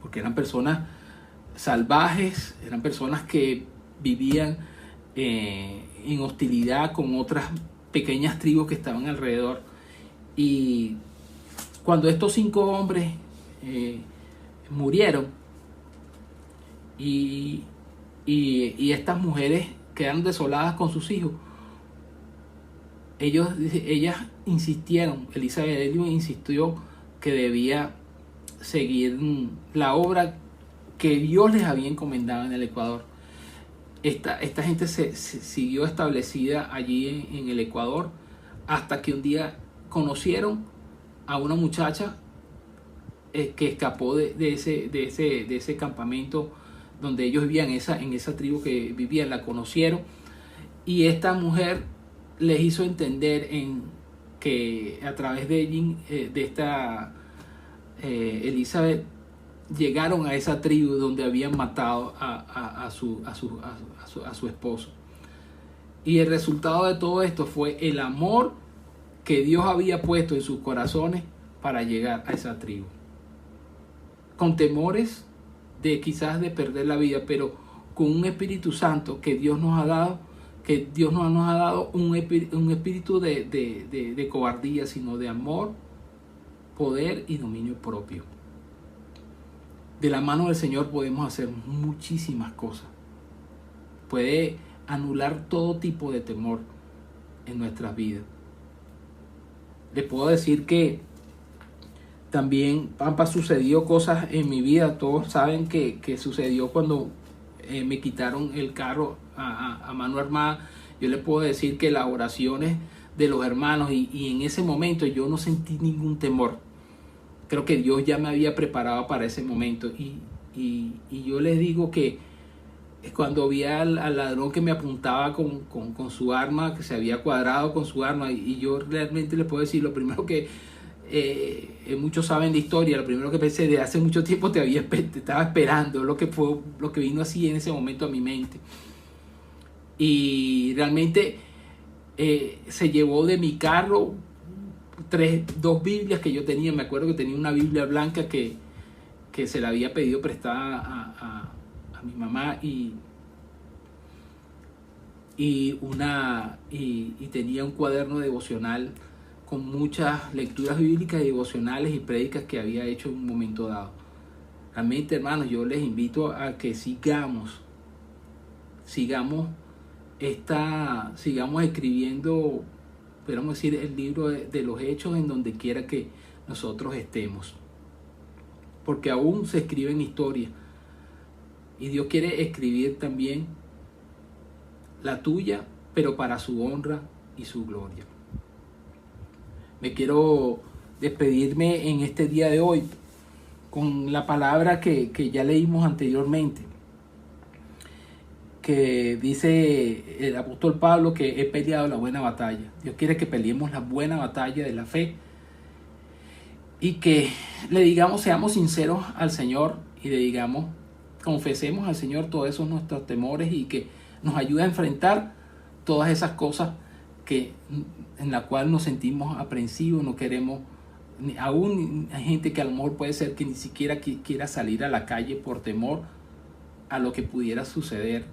porque eran personas salvajes, eran personas que vivían en hostilidad con otras pequeñas tribus que estaban alrededor, y cuando estos 5 hombres murieron y estas mujeres quedaron desoladas con sus hijos, ellas insistieron, Elizabeth Elliot insistió que debía seguir la obra que Dios les había encomendado en el Ecuador. Esta gente se siguió establecida allí en el Ecuador hasta que un día conocieron a una muchacha que escapó de ese campamento donde ellos vivían, en esa tribu que vivían. La conocieron y esta mujer les hizo entender que a través de esta Elizabeth llegaron a esa tribu donde habían matado a su esposo. Y el resultado de todo esto fue el amor que Dios había puesto en sus corazones para llegar a esa tribu. Con temores de quizás de perder la vida, pero con un Espíritu Santo que Dios nos ha dado, que Dios no nos ha dado un espíritu de cobardía, sino de amor, poder y dominio propio. De la mano del Señor podemos hacer muchísimas cosas. Puede anular todo tipo de temor en nuestras vidas. Les puedo decir que también, Pampa, sucedió cosas en mi vida. Todos saben que sucedió cuando me quitaron el carro a mano armada. Yo les puedo decir que las oraciones de los hermanos y en ese momento yo no sentí ningún temor. Creo que Dios ya me había preparado para ese momento y yo les digo que cuando vi al ladrón que me apuntaba con su arma, que se había cuadrado con su arma, y yo realmente les puedo decir, lo primero que muchos saben la historia, lo primero que pensé, de hace mucho tiempo te estaba esperando, lo que vino así en ese momento a mi mente. Y realmente se llevó de mi carro 2 Biblias que yo tenía. Me acuerdo que tenía una Biblia blanca que se la había pedido prestada a mi mamá y tenía un cuaderno devocional con muchas lecturas bíblicas y devocionales y prédicas que había hecho en un momento dado. Realmente, hermanos, yo les invito a que sigamos escribiendo, podríamos decir, el libro de los Hechos en donde quiera que nosotros estemos, porque aún se escriben historias y Dios quiere escribir también la tuya, pero para su honra y su gloria. Me quiero despedirme en este día de hoy con la palabra que ya leímos anteriormente, que dice el apóstol Pablo que he peleado la buena batalla. Dios quiere que peleemos la buena batalla de la fe y que le digamos, seamos sinceros al Señor y le digamos, confesemos al Señor todos esos nuestros temores y que nos ayude a enfrentar todas esas cosas en la cual nos sentimos aprensivos, no queremos. Aún hay gente que a lo mejor puede ser que ni siquiera quiera salir a la calle por temor a lo que pudiera suceder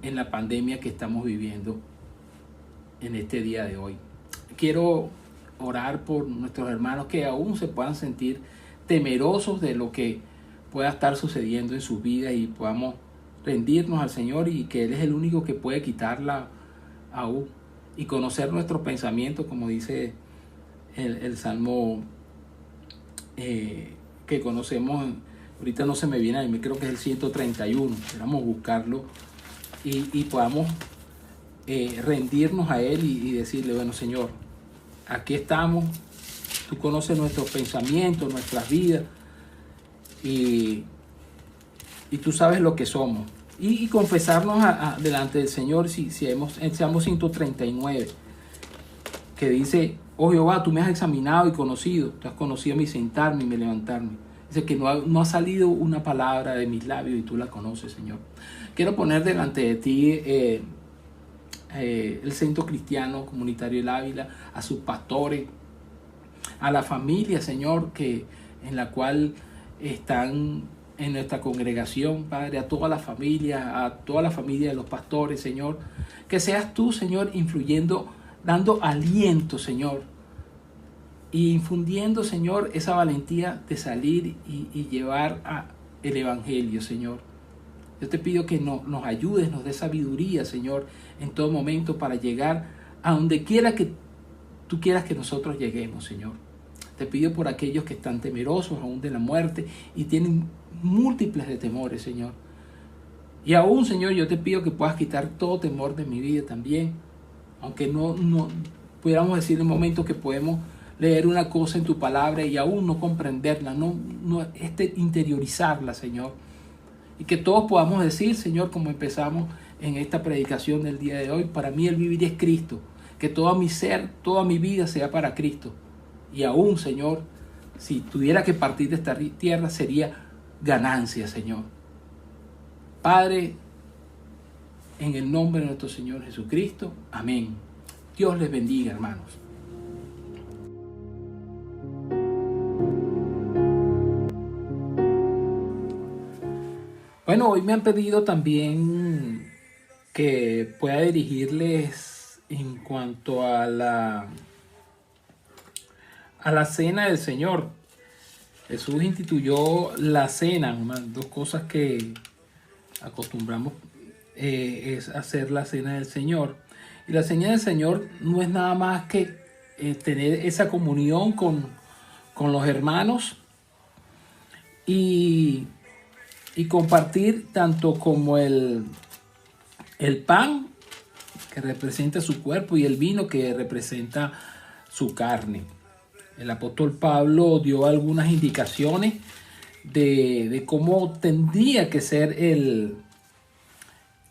en la pandemia que estamos viviendo en este día de hoy. Quiero orar por nuestros hermanos que aún se puedan sentir temerosos de lo que pueda estar sucediendo en sus vidas y podamos rendirnos al Señor y que Él es el único que puede quitarla aún y conocer nuestros pensamientos, como dice el Salmo que conocemos. Ahorita no se me viene a mí, creo que es el 131. Vamos a buscarlo y podamos rendirnos a Él y decirle, bueno, Señor, aquí estamos, tú conoces nuestros pensamientos, nuestras vidas y tú sabes lo que somos. Y confesarnos delante del Señor, si Salmo 139, que dice, oh Jehová, tú me has examinado y conocido, tú has conocido mi sentarme y mi levantarme. Dice que no ha salido una palabra de mis labios y tú la conoces, Señor. Quiero poner delante de ti el Centro Cristiano Comunitario El Ávila, a sus pastores, a la familia, Señor, en la cual están en nuestra congregación, Padre, a toda la familia de los pastores, Señor. Que seas tú, Señor, influyendo, dando aliento, Señor, y infundiendo, Señor, esa valentía de salir y llevar el Evangelio, Señor. Yo te pido que nos ayudes, nos des sabiduría, Señor, en todo momento para llegar a donde quiera que tú quieras que nosotros lleguemos, Señor. Te pido por aquellos que están temerosos aún de la muerte y tienen múltiples de temores, Señor. Y aún, Señor, yo te pido que puedas quitar todo temor de mi vida también. Aunque no pudiéramos decir en un momento que podemos leer una cosa en tu palabra y aún no comprenderla, no interiorizarla, Señor. Y que todos podamos decir, Señor, como empezamos en esta predicación del día de hoy, para mí el vivir es Cristo. Que todo mi ser, toda mi vida sea para Cristo. Y aún, Señor, si tuviera que partir de esta tierra, sería ganancia, Señor. Padre, en el nombre de nuestro Señor Jesucristo, amén. Dios les bendiga, hermanos. Bueno, hoy me han pedido también que pueda dirigirles en cuanto a la cena del Señor. Jesús instituyó la cena, dos cosas que acostumbramos es hacer la cena del Señor. Y la cena del Señor no es nada más que tener esa comunión con los hermanos y compartir tanto como el pan que representa su cuerpo y el vino que representa su carne. El apóstol Pablo dio algunas indicaciones de cómo tendría que ser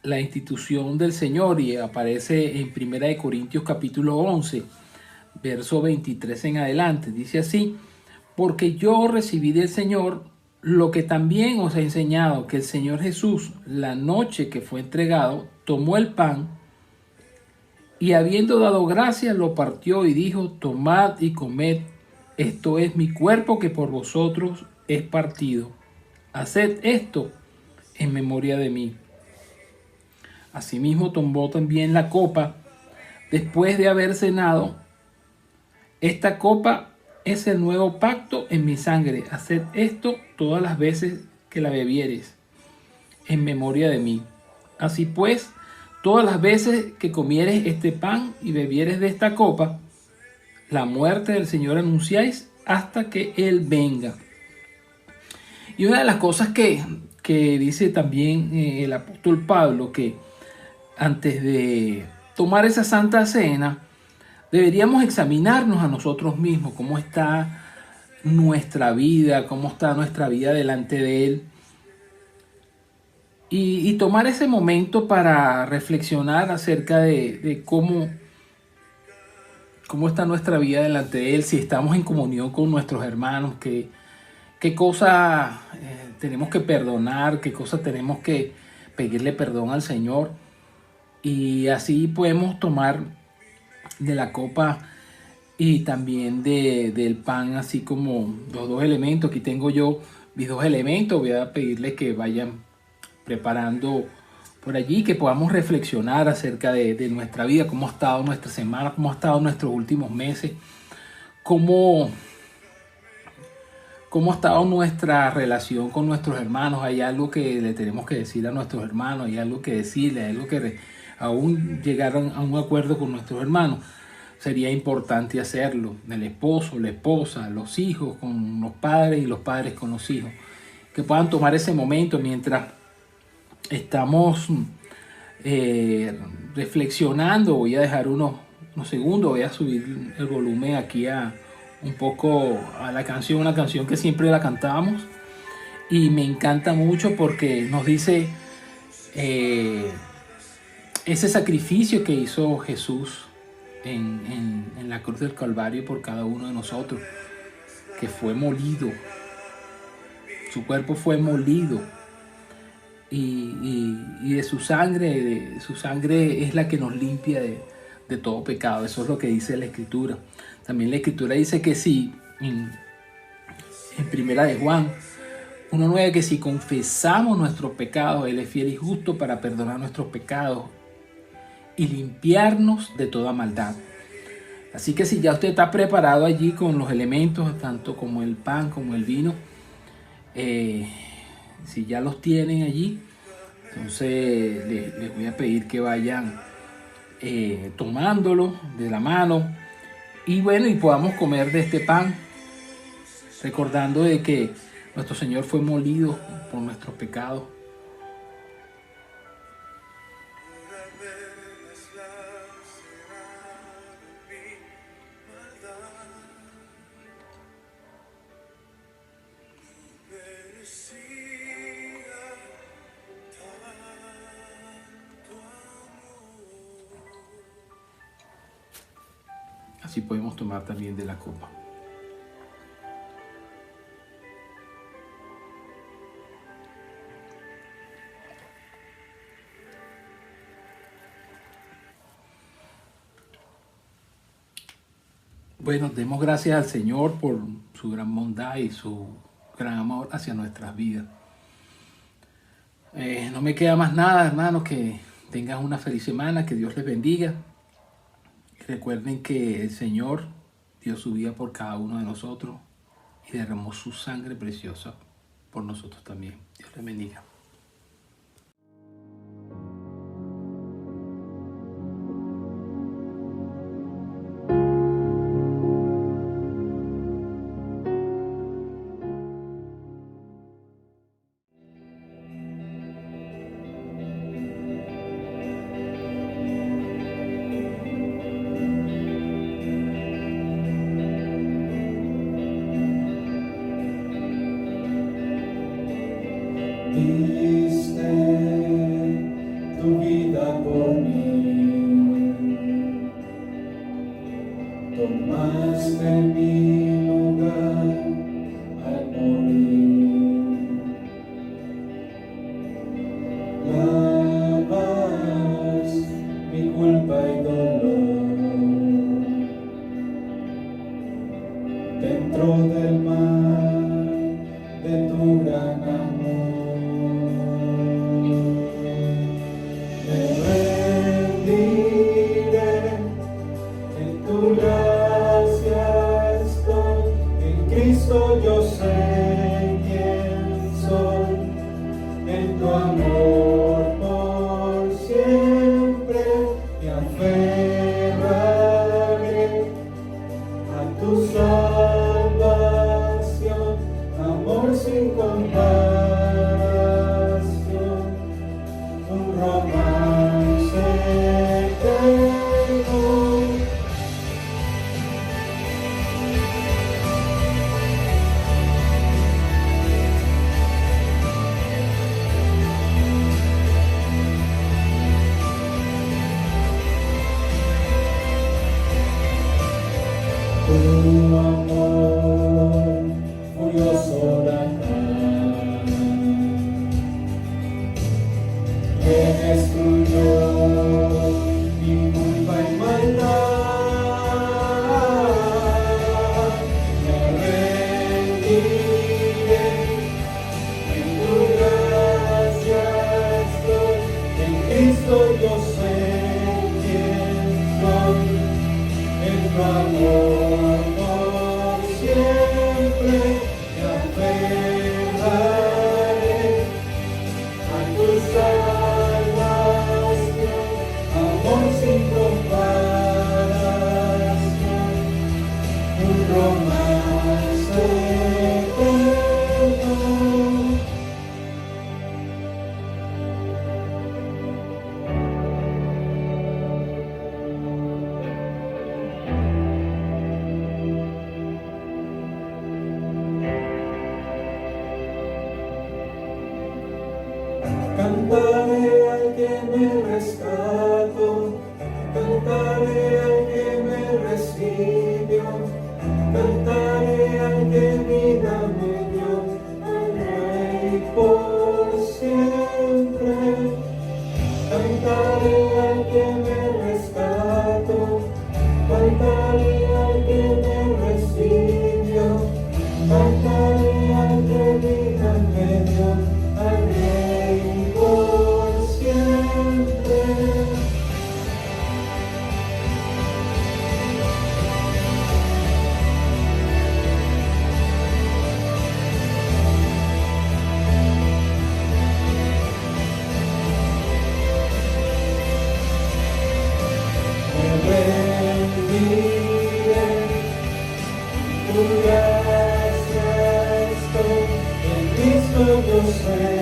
la institución del Señor, y aparece en 1 Corintios capítulo 11, verso 23 en adelante. Dice así: porque yo recibí del Señor lo que también os he enseñado, que el Señor Jesús, la noche que fue entregado, tomó el pan y habiendo dado gracias, lo partió y dijo: tomad y comed, esto es mi cuerpo que por vosotros es partido. Haced esto en memoria de mí. Asimismo tomó también la copa después de haber cenado. Esta copa es el nuevo pacto en mi sangre. Haced esto todas las veces que la bebiereis en memoria de mí. Así pues, todas las veces que comiereis este pan y bebiereis de esta copa, la muerte del Señor anunciáis hasta que Él venga. Y una de las cosas que dice también el apóstol Pablo, que antes de tomar esa santa cena, deberíamos examinarnos a nosotros mismos, cómo está nuestra vida, delante de Él. Y tomar ese momento para reflexionar acerca de cómo está nuestra vida delante de Él, si estamos en comunión con nuestros hermanos, qué cosas tenemos que perdonar, qué cosas tenemos que pedirle perdón al Señor. Y así podemos tomar de la copa y también del pan, así como los dos elementos. Aquí tengo yo mis dos elementos. Voy a pedirles que vayan preparando por allí, que podamos reflexionar acerca de nuestra vida, cómo ha estado nuestra semana, cómo ha estado nuestros últimos meses, cómo ha estado nuestra relación con nuestros hermanos. Hay algo que le tenemos que decir a nuestros hermanos, hay algo que decirle, hay algo que aún llegaron a un acuerdo con nuestros hermanos. Sería importante hacerlo. El esposo, la esposa, los hijos con los padres y los padres con los hijos. Que puedan tomar ese momento mientras estamos reflexionando. Voy a dejar unos segundos, voy a subir el volumen aquí un poco a la canción, una canción que siempre la cantábamos y me encanta mucho porque nos dice ese sacrificio que hizo Jesús en la cruz del Calvario por cada uno de nosotros, que fue molido, su cuerpo fue molido y de su sangre es la que nos limpia de todo pecado. Eso es lo que dice la Escritura. También la Escritura dice que si en Primera de Juan 1:9, que si confesamos nuestros pecados, Él es fiel y justo para perdonar nuestros pecados y limpiarnos de toda maldad. Así que si ya usted está preparado allí con los elementos, tanto como el pan como el vino, si ya los tienen allí, entonces les voy a pedir que vayan tomándolo de la mano y bueno, y podamos comer de este pan, recordando de que nuestro Señor fue molido por nuestros pecados. Así podemos tomar también de la copa. Bueno, demos gracias al Señor por su gran bondad y su gran amor hacia nuestras vidas. No me queda más nada, hermanos, que tengan una feliz semana, que Dios les bendiga. Recuerden que el Señor dio su vida por cada uno de nosotros y derramó su sangre preciosa por nosotros también. Dios les bendiga. Diste tu vida por mí, tomaste mi lugar al morir, lavas mi culpa y dolor dentro del mar de tu gran amor. Yo sé quién soy, en tu amor por siempre me aferraré a tu salvación, amor sin comparación, un romance eterno. Tu amor, furioso huracán, que destruyó mi culpa y maldad. Me rendiré, en tu gracia estoy, en Cristo yo sé quién soy, en tu amor. Cantaré al que me rescató, cantaré al que me recibió, cantaré al que vida me dio, al Rey por siempre. Cantaré al que me rescató, cantaré al que me recibió, cantaré al que vida me dio, al Rey por siempre. yo sé